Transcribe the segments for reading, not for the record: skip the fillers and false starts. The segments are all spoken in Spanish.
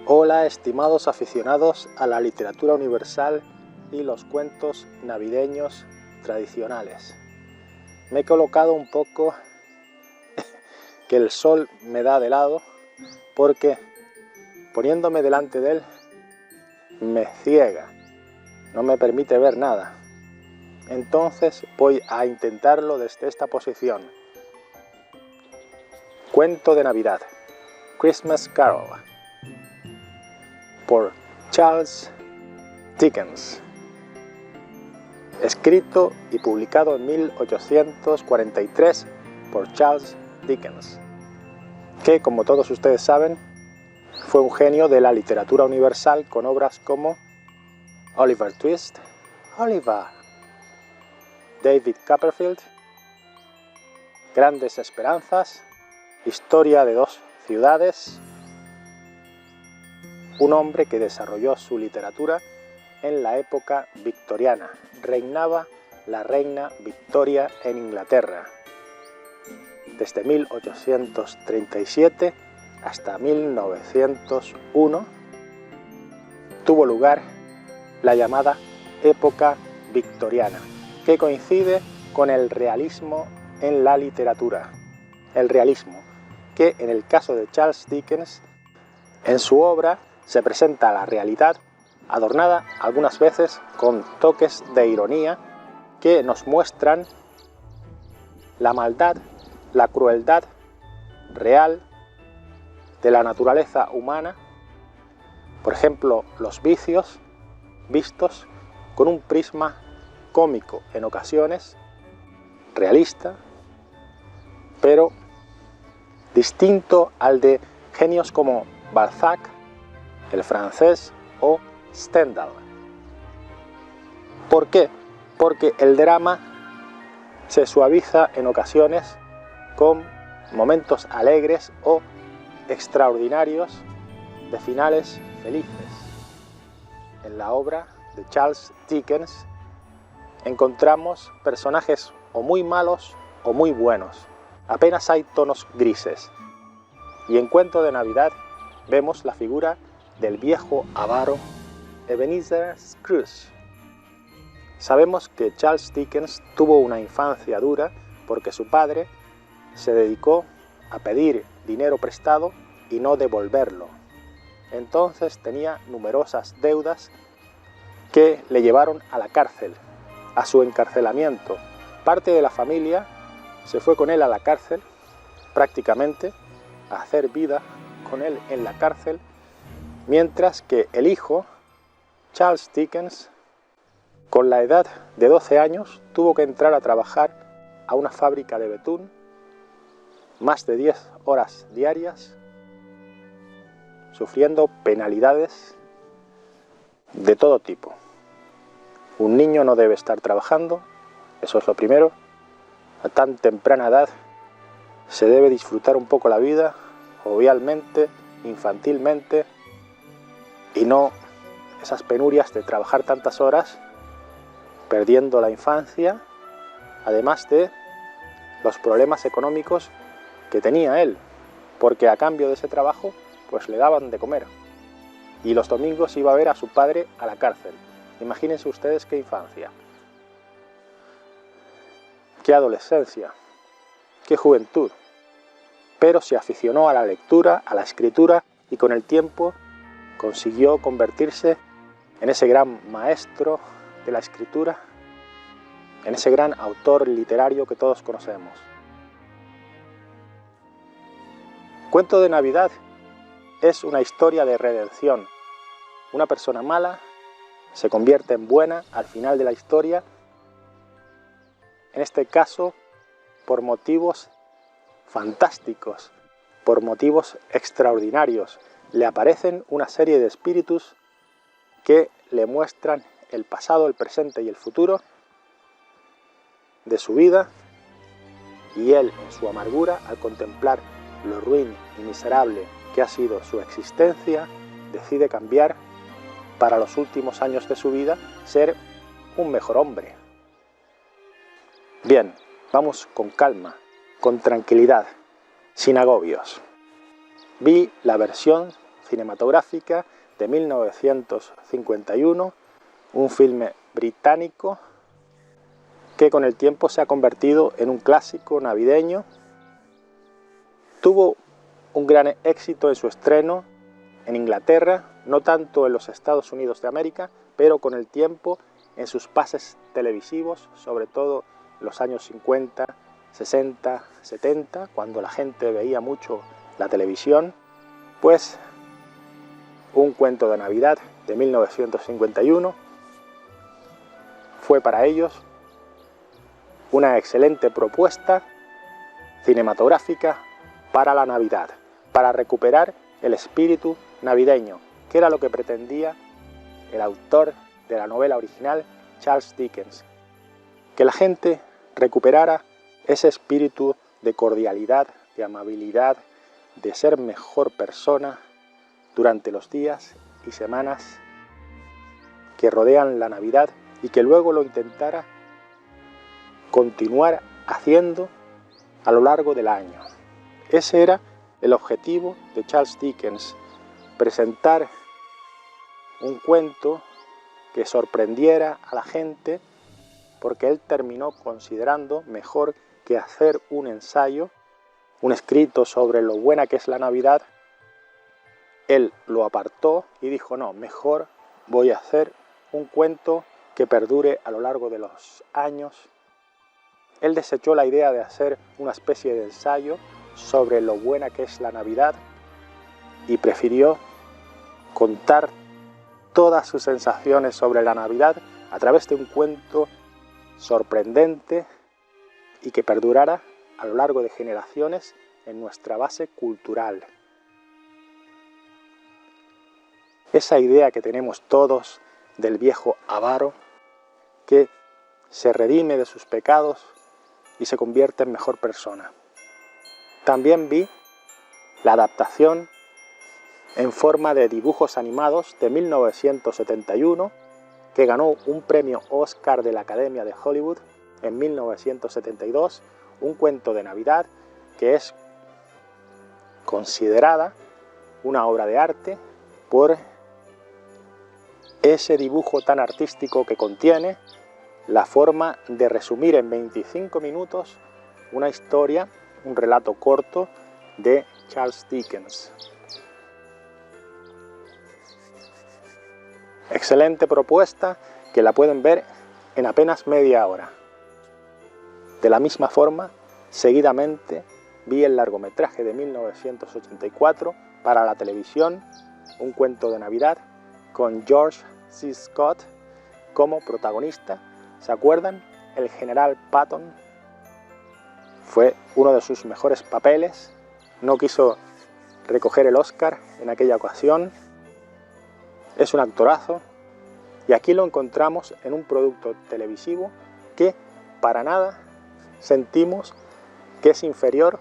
Hola, estimados aficionados a la literatura universal y los cuentos navideños tradicionales. Me he colocado un poco que el sol me da de lado porque poniéndome delante de él me ciega, no me permite ver nada. Entonces voy a intentarlo desde esta posición. Cuento de Navidad, Christmas Carol, por Charles Dickens, escrito y publicado en 1843 por Charles Dickens, que, como todos ustedes saben, fue un genio de la literatura universal con obras como Oliver Twist, Oliver, David Copperfield, Grandes Esperanzas, Historia de dos ciudades, un hombre que desarrolló su literatura en la época victoriana. Reinaba la reina Victoria en Inglaterra. Desde 1837 hasta 1901 tuvo lugar la llamada época victoriana, que coincide con el realismo en la literatura. El realismo, que en el caso de Charles Dickens, en su obra se presenta la realidad adornada algunas veces con toques de ironía que nos muestran la maldad, la crueldad real de la naturaleza humana, por ejemplo, los vicios vistos con un prisma cómico en ocasiones, realista, pero distinto al de genios como Balzac, el francés o Stendhal. ¿Por qué? Porque el drama se suaviza en ocasiones con momentos alegres o extraordinarios de finales felices. En la obra de Charles Dickens encontramos personajes o muy malos o muy buenos. Apenas hay tonos grises. Y en Cuento de Navidad vemos la figura del viejo avaro Ebenezer Scrooge. Sabemos que Charles Dickens tuvo una infancia dura porque su padre se dedicó a pedir dinero prestado y no devolverlo. Entonces tenía numerosas deudas que le llevaron a la cárcel, a su encarcelamiento. Parte de la familia se fue con él a la cárcel, prácticamente a hacer vida con él en la cárcel, mientras que el hijo, Charles Dickens, con la edad de 12 años, tuvo que entrar a trabajar a una fábrica de betún, más de 10 horas diarias, sufriendo penalidades de todo tipo. Un niño no debe estar trabajando, eso es lo primero. A tan temprana edad se debe disfrutar un poco la vida, jovialmente, infantilmente, y no esas penurias de trabajar tantas horas, perdiendo la infancia, además de los problemas económicos que tenía él, porque a cambio de ese trabajo pues le daban de comer. Y los domingos iba a ver a su padre a la cárcel. Imagínense ustedes qué infancia, qué adolescencia, qué juventud. Pero se aficionó a la lectura, a la escritura, y con el tiempo consiguió convertirse en ese gran maestro de la escritura, en ese gran autor literario que todos conocemos. Cuento de Navidad es una historia de redención. Una persona mala se convierte en buena al final de la historia, en este caso por motivos fantásticos, por motivos extraordinarios. Le aparecen una serie de espíritus que le muestran el pasado, el presente y el futuro de su vida, y él, en su amargura, al contemplar lo ruin y miserable que ha sido su existencia, decide cambiar para los últimos años de su vida, ser un mejor hombre. Bien, vamos con calma, con tranquilidad, sin agobios. Vi la versión cinematográfica de 1951, un filme británico que con el tiempo se ha convertido en un clásico navideño. Tuvo un gran éxito en su estreno en Inglaterra, no tanto en los Estados Unidos de América, pero con el tiempo en sus pases televisivos, sobre todo en los años 50, 60, 70, cuando la gente veía mucho la televisión, pues Un cuento de Navidad de 1951 fue para ellos una excelente propuesta cinematográfica para la Navidad, para recuperar el espíritu navideño, que era lo que pretendía el autor de la novela original, Charles Dickens, que la gente recuperara ese espíritu de cordialidad, de amabilidad, de ser mejor persona durante los días y semanas que rodean la Navidad y que luego lo intentara continuar haciendo a lo largo del año. Ese era el objetivo de Charles Dickens, presentar un cuento que sorprendiera a la gente, porque él terminó considerando mejor que hacer un ensayo, un escrito sobre lo buena que es la Navidad. Él lo apartó y dijo, no, mejor voy a hacer un cuento que perdure a lo largo de los años. Él desechó la idea de hacer una especie de ensayo sobre lo buena que es la Navidad y prefirió contar todas sus sensaciones sobre la Navidad a través de un cuento sorprendente y que perdurara a lo largo de generaciones en nuestra base cultural. Esa idea que tenemos todos del viejo avaro que se redime de sus pecados y se convierte en mejor persona. También vi la adaptación en forma de dibujos animados de 1971, que ganó un premio Oscar de la Academia de Hollywood en 1972, Un cuento de Navidad, que es considerada una obra de arte por ese dibujo tan artístico que contiene, la forma de resumir en 25 minutos una historia, un relato corto de Charles Dickens. Excelente propuesta que la pueden ver en apenas media hora. De la misma forma, seguidamente vi el largometraje de 1984 para la televisión, Un cuento de Navidad, con George C. Scott como protagonista. ¿Se acuerdan? El general Patton. Fue uno de sus mejores papeles. No quiso recoger el Oscar en aquella ocasión. Es un actorazo. Y aquí lo encontramos en un producto televisivo que para nada sentimos que es inferior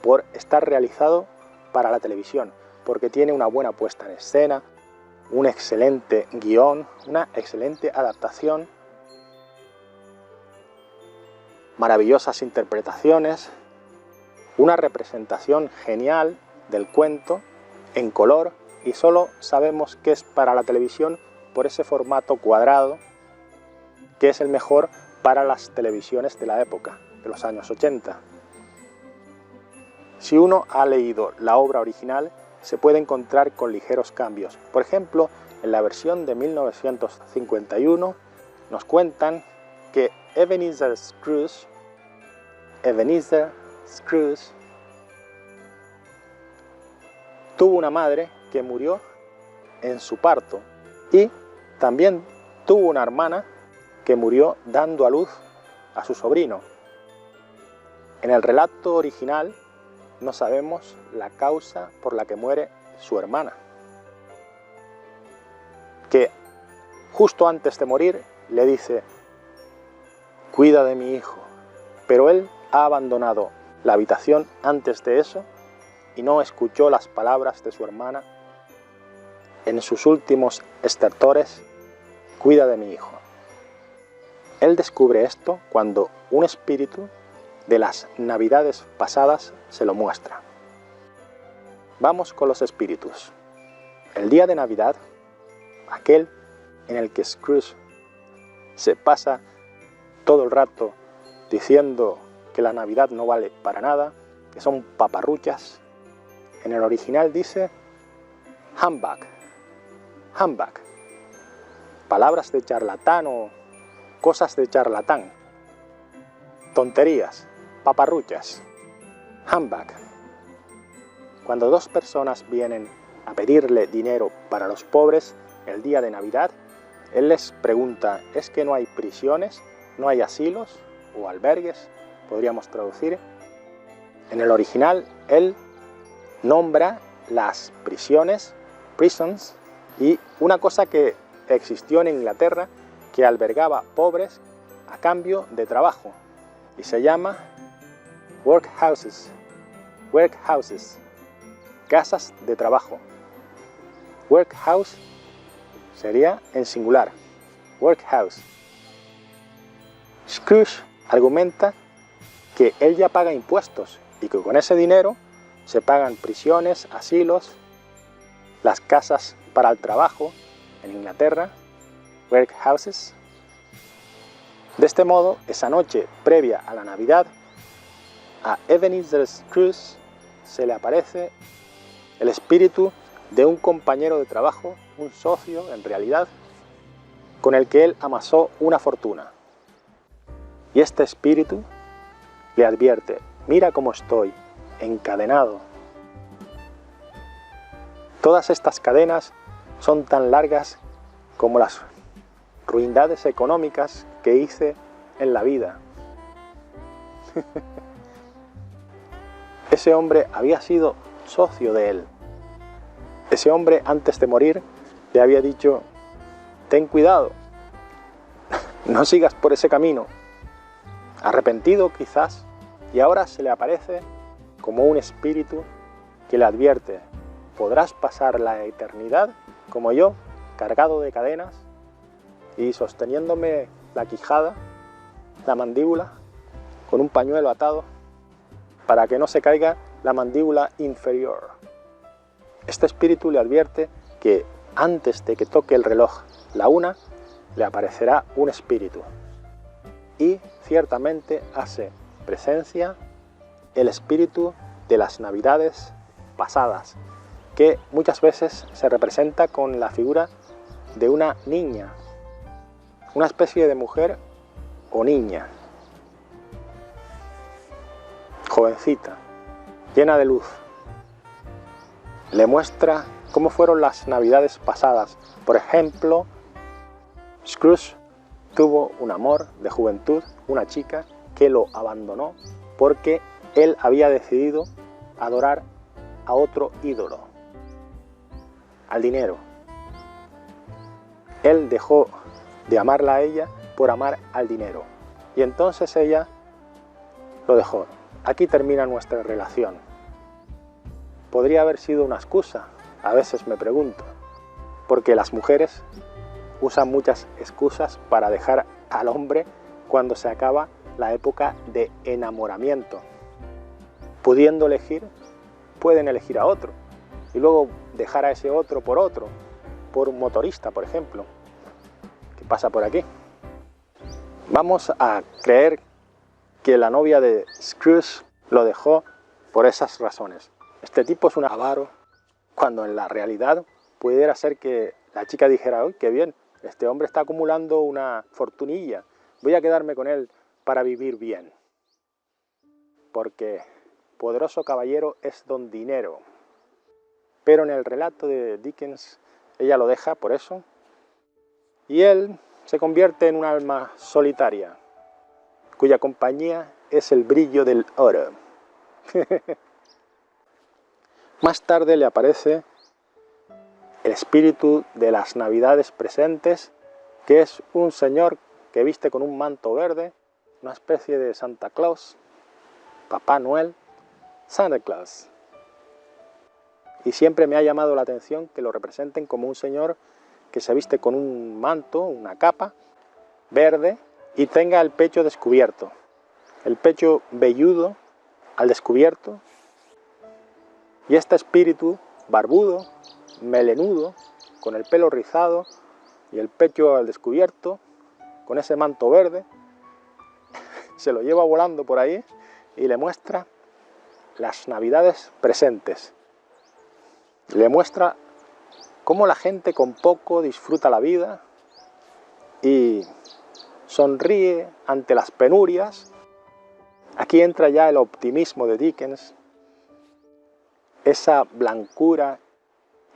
por estar realizado para la televisión, porque tiene una buena puesta en escena, un excelente guión, una excelente adaptación, maravillosas interpretaciones, una representación genial del cuento en color, y solo sabemos que es para la televisión por ese formato cuadrado, que es el mejor para las televisiones de la época, de los años 80. Si uno ha leído la obra original, se puede encontrar con ligeros cambios. Por ejemplo, en la versión de 1951 nos cuentan que Ebenezer Scrooge tuvo una madre que murió en su parto y también tuvo una hermana que murió dando a luz a su sobrino. En el relato original no sabemos la causa por la que muere su hermana, que justo antes de morir le dice, cuida de mi hijo, pero él ha abandonado la habitación antes de eso y no escuchó las palabras de su hermana en sus últimos estertores, cuida de mi hijo. Él descubre esto cuando un espíritu de las navidades pasadas se lo muestra. Vamos con los espíritus. El día de Navidad, aquel en el que Scrooge se pasa todo el rato diciendo que la Navidad no vale para nada, que son paparruchas, en el original dice humbug, humbug, palabras de charlatán o cosas de charlatán, tonterías, paparruchas, humbug. Cuando dos personas vienen a pedirle dinero para los pobres el día de Navidad, él les pregunta, ¿es que no hay prisiones, no hay asilos o albergues? Podríamos traducir. En el original, él nombra las prisiones, prisons, y una cosa que existió en Inglaterra que albergaba pobres a cambio de trabajo, y se llama workhouses, workhouses, casas de trabajo. Workhouse sería en singular, workhouse. Scrooge argumenta que él ya paga impuestos y que con ese dinero se pagan prisiones, asilos, las casas para el trabajo en Inglaterra, workhouses. De este modo, esa noche previa a la Navidad, a Ebenezer Scrooge se le aparece el espíritu de un compañero de trabajo, un socio en realidad, con el que él amasó una fortuna. Y este espíritu le advierte, mira cómo estoy, encadenado. Todas estas cadenas son tan largas como las ruindades económicas que hice en la vida. Ese hombre había sido socio de él. Ese hombre, antes de morir, le había dicho, ten cuidado, no sigas por ese camino. Arrepentido quizás, y ahora se le aparece como un espíritu que le advierte, podrás pasar la eternidad como yo, cargado de cadenas y sosteniéndome la quijada, la mandíbula, con un pañuelo atado para que no se caiga la mandíbula inferior. Este espíritu le advierte que antes de que toque el reloj la 1, le aparecerá un espíritu. Y ciertamente hace presencia el espíritu de las Navidades pasadas, que muchas veces se representa con la figura de una niña, una especie de mujer o niña, jovencita, llena de luz. Le muestra cómo fueron las Navidades pasadas. Por ejemplo, Scrooge tuvo un amor de juventud, una chica que lo abandonó porque él había decidido adorar a otro ídolo, al dinero. Él dejó de amarla a ella por amar al dinero. Y entonces ella lo dejó. Aquí termina nuestra relación. Podría haber sido una excusa, a veces me pregunto, porque las mujeres usan muchas excusas para dejar al hombre cuando se acaba la época de enamoramiento. Pudiendo elegir, pueden elegir a otro y luego dejar a ese otro, por un motorista, por ejemplo, que pasa por aquí. Vamos a creer que la novia de Scrooge lo dejó por esas razones. Este tipo es un avaro, cuando en la realidad pudiera ser que la chica dijera, uy, qué bien, este hombre está acumulando una fortunilla, voy a quedarme con él para vivir bien. Porque poderoso caballero es don dinero. Pero en el relato de Dickens, ella lo deja por eso, y él se convierte en un alma solitaria, cuya compañía es el brillo del oro. Más tarde le aparece el espíritu de las Navidades presentes, que es un señor que viste con un manto verde, una especie de Santa Claus, Papá Noel, Santa Claus. Y siempre me ha llamado la atención que lo representen como un señor que se viste con un manto, una capa verde, y tenga el pecho descubierto, el pecho velludo al descubierto. Y este espíritu barbudo, melenudo, con el pelo rizado y el pecho al descubierto, con ese manto verde, se lo lleva volando por ahí y le muestra las navidades presentes. Le muestra cómo la gente con poco disfruta la vida y sonríe ante las penurias. Aquí entra ya el optimismo de Dickens, esa blancura,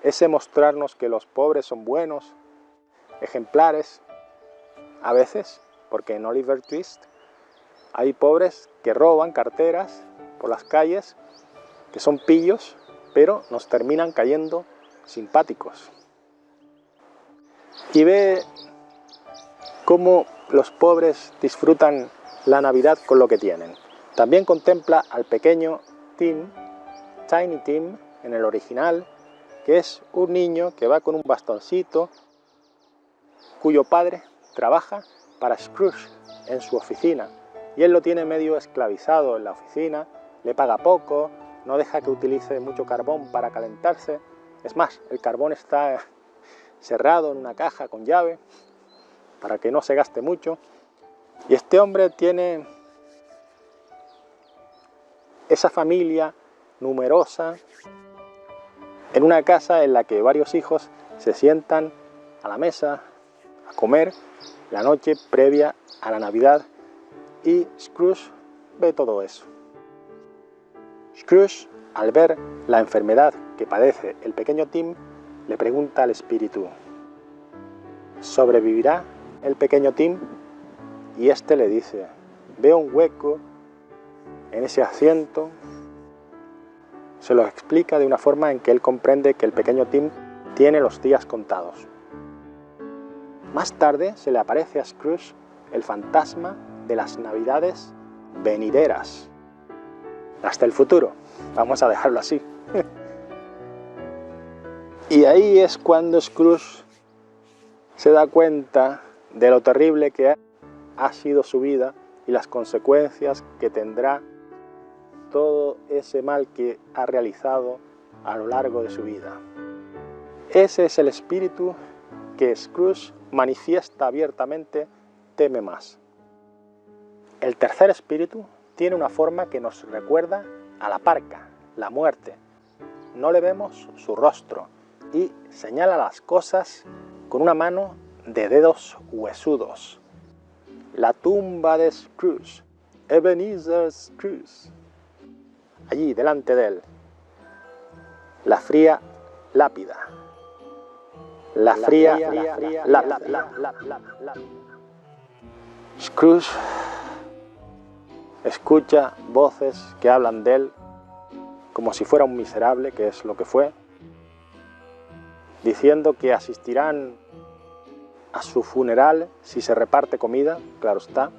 ese mostrarnos que los pobres son buenos, ejemplares, a veces, porque en Oliver Twist hay pobres que roban carteras por las calles, que son pillos, pero nos terminan cayendo simpáticos. Y ve cómo los pobres disfrutan la Navidad con lo que tienen. También contempla al pequeño Tim, Tiny Tim, en el original, que es un niño que va con un bastoncito, cuyo padre trabaja para Scrooge en su oficina, y él lo tiene medio esclavizado en la oficina, le paga poco, no deja que utilice mucho carbón para calentarse. Es más, el carbón está cerrado en una caja con llave para que no se gaste mucho. Y este hombre tiene esa familia numerosa en una casa en la que varios hijos se sientan a la mesa a comer la noche previa a la Navidad, y Scrooge ve todo eso. Scrooge, al ver la enfermedad que padece el pequeño Tim, le pregunta al espíritu: ¿sobrevivirá el pequeño Tim? Y este le dice: veo un hueco en ese asiento. Se lo explica de una forma en que él comprende que el pequeño Tim tiene los días contados. Más tarde se le aparece a Scrooge el fantasma de las Navidades venideras. Hasta el futuro, vamos a dejarlo así. Y ahí es cuando Scrooge se da cuenta de lo terrible que ha sido su vida y las consecuencias que tendrá todo ese mal que ha realizado a lo largo de su vida. Ese es el espíritu que Scrooge manifiesta abiertamente, teme más. El tercer espíritu tiene una forma que nos recuerda a la parca, la muerte. No le vemos su rostro y señala las cosas con una mano de dedos huesudos. La tumba de Scrooge, Ebenezer Scrooge. Allí, delante de él, la fría lápida. La fría lápida. Scrooge escucha voces que hablan de él como si fuera un miserable, que es lo que fue, diciendo que asistirán a su funeral si se reparte comida, claro está.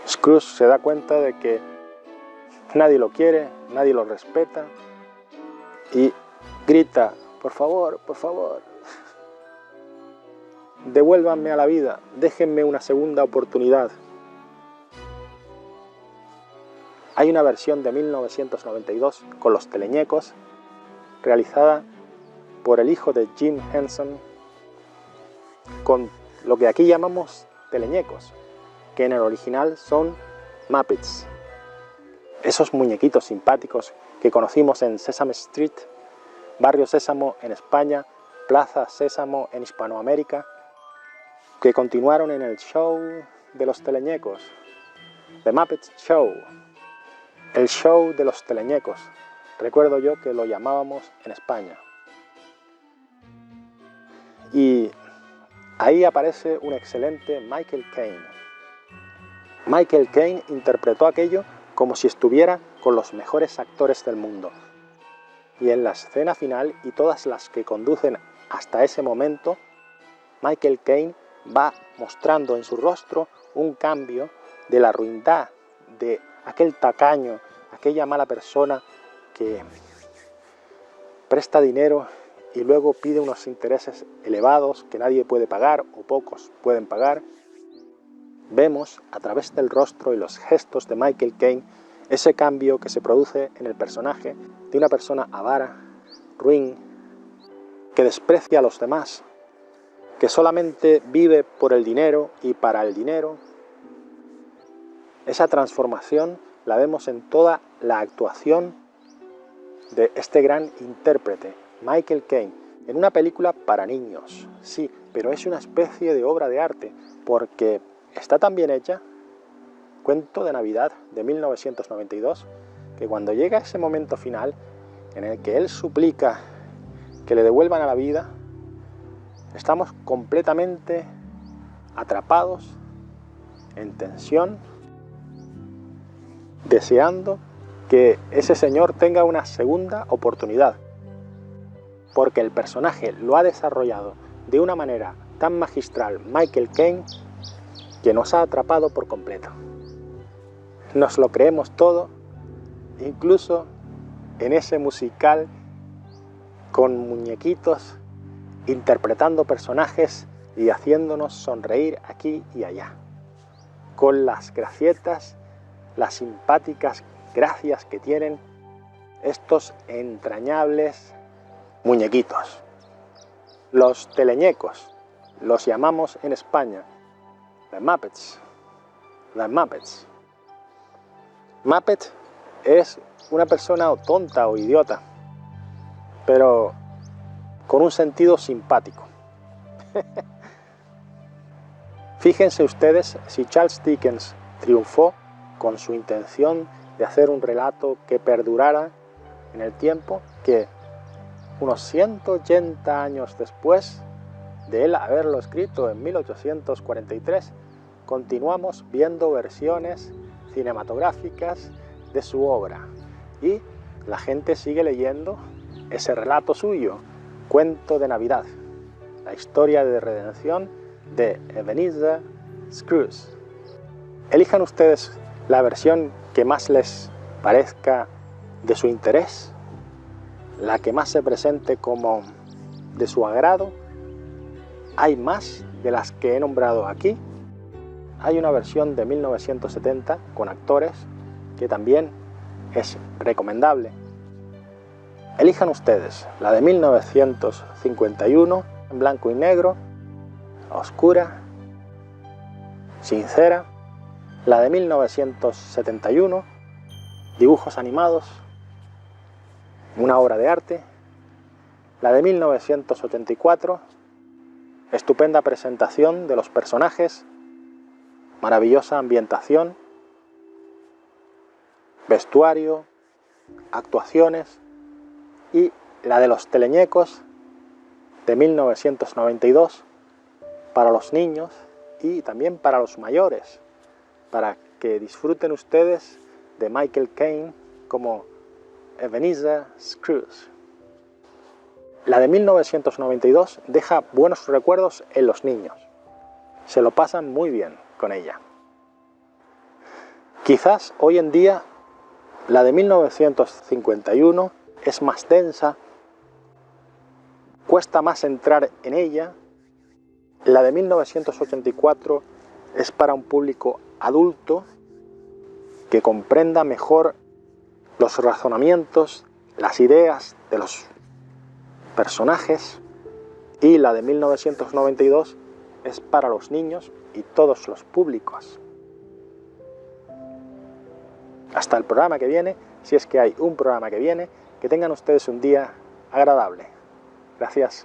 Scrooge se da cuenta de que nadie lo quiere, nadie lo respeta y grita: por favor, devuélvanme a la vida, déjenme una segunda oportunidad. Hay una versión de 1992 con los teleñecos, realizada por el hijo de Jim Henson, con lo que aquí llamamos teleñecos, que en el original son Muppets. Esos muñequitos simpáticos que conocimos en Sesame Street, Barrio Sésamo en España, Plaza Sésamo en Hispanoamérica, que continuaron en el show de los teleñecos, The Muppet Show, el show de los teleñecos. Recuerdo yo que lo llamábamos en España. Y ahí aparece un excelente Michael Caine. Michael Caine interpretó aquello como si estuviera con los mejores actores del mundo. Y en la escena final y todas las que conducen hasta ese momento, Michael Caine va mostrando en su rostro un cambio de la ruindad, de aquel tacaño, aquella mala persona que presta dinero y luego pide unos intereses elevados que nadie puede pagar o pocos pueden pagar. Vemos a través del rostro y los gestos de Michael Caine ese cambio que se produce en el personaje de una persona avara, ruin, que desprecia a los demás, que solamente vive por el dinero y para el dinero. Esa transformación la vemos en toda la actuación de este gran intérprete, Michael Caine, en una película para niños, sí, pero es una especie de obra de arte, porque está tan bien hecha, Cuento de Navidad de 1992, que cuando llega ese momento final, en el que él suplica que le devuelvan a la vida, estamos completamente atrapados, en tensión, deseando que ese señor tenga una segunda oportunidad, porque el personaje lo ha desarrollado de una manera tan magistral Michael Caine que nos ha atrapado por completo. Nos lo creemos todo, incluso en ese musical con muñequitos interpretando personajes y haciéndonos sonreír aquí y allá, con las gracietas, las simpáticas gracias que tienen estos entrañables muñequitos. Los teleñecos, los llamamos en España The Muppets. The Muppets. Muppet es una persona tonta o idiota, pero con un sentido simpático. Fíjense ustedes si Charles Dickens triunfó con su intención de hacer un relato que perdurara en el tiempo, que unos 180 años después de él haberlo escrito en 1843, continuamos viendo versiones cinematográficas de su obra y la gente sigue leyendo ese relato suyo, Cuento de Navidad, la historia de redención de Ebenezer Scrooge. Elijan ustedes la versión que más les parezca de su interés, la que más se presente como de su agrado. Hay más de las que he nombrado aquí. Hay una versión de 1970 con actores que también es recomendable. Elijan ustedes la de 1951 en blanco y negro, oscura, sincera, la de 1971, dibujos animados, una obra de arte, la de 1984, estupenda presentación de los personajes, maravillosa ambientación, vestuario, actuaciones, y la de los teleñecos de 1992 para los niños y también para los mayores, para que disfruten ustedes de Michael Caine como Ebenezer Scrooge. La de 1992 deja buenos recuerdos en los niños. Se lo pasan muy bien con ella. Quizás hoy en día la de 1951 es más densa, cuesta más entrar en ella. La de 1984 es para un público adulto que comprenda mejor los razonamientos, las ideas de los personajes, y la de 1992 es para los niños y todos los públicos. Hasta el programa que viene, si es que hay un programa que viene, que tengan ustedes un día agradable. Gracias.